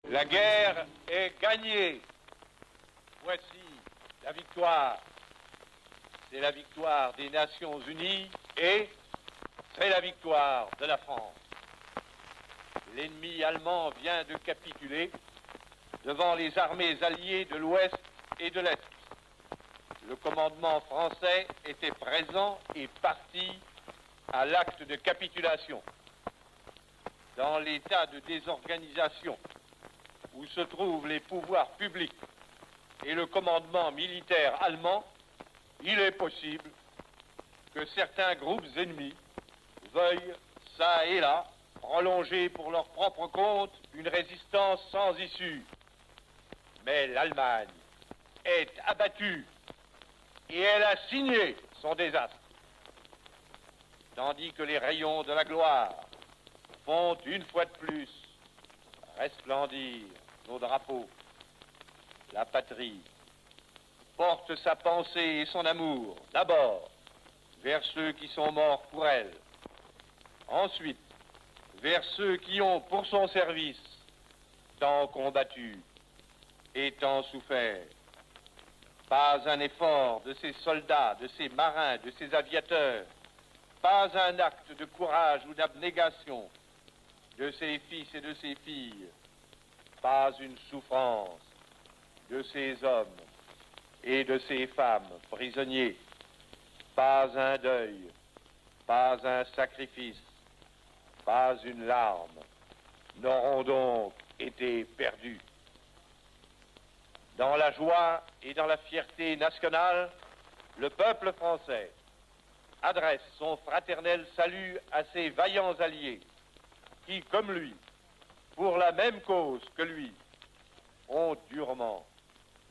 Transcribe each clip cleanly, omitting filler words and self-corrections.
La guerre est gagnée. Voici la victoire. C'est la victoire des Nations Unies et c'est la victoire de la France. L'ennemi allemand vient de capituler devant les armées alliées de l'Ouest et de l'Est. Le commandement français était présent et parti à l'acte de capitulation. Dans l'état de désorganisation où se trouvent les pouvoirs publics et le commandement militaire allemand, il est possible que certains groupes ennemis veuillent, çà et là, prolonger pour leur propre compte une résistance sans issue. Mais l'Allemagne est abattue et elle a signé son désastre. Tandis que les rayons de la gloire font une fois de plus resplendir nos drapeaux, la patrie porte sa pensée et son amour d'abord vers ceux qui sont morts pour elle, ensuite vers ceux qui ont pour son service tant combattu et tant souffert. Pas un effort de ces soldats, de ces marins, de ces aviateurs, pas un acte de courage ou d'abnégation de ces fils et de ces filles, pas une souffrance de ces hommes et de ces femmes prisonniers, pas un deuil, pas un sacrifice, pas une larme n'auront donc été perdus. Dans la joie et dans la fierté nationale, le peuple français adresse son fraternel salut à ses vaillants alliés qui, comme lui, pour la même cause que lui, ont durement,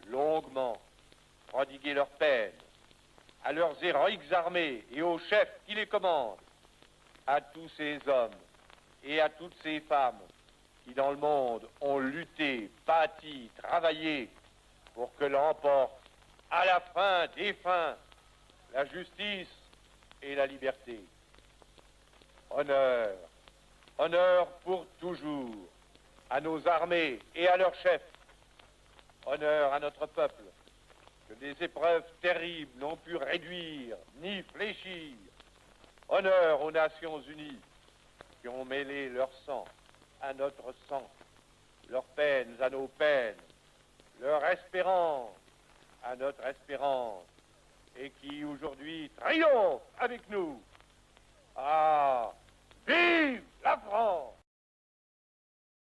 longuement prodigué leur peine à leurs héroïques armées et aux chefs qui les commandent, à tous ces hommes et à toutes ces femmes qui dans le monde ont lutté, bâti, travaillé pour que l'emporte à la fin des fins la justice et la liberté. Honneur, honneur pour toujours à nos armées et à leurs chefs. Honneur à notre peuple, que des épreuves terribles n'ont pu réduire ni fléchir. Honneur aux Nations Unies qui ont mêlé leur sang à notre sang, leurs peines à nos peines, leur espérance à notre espérance, et qui aujourd'hui triomphe avec nous. Ah, vive la France!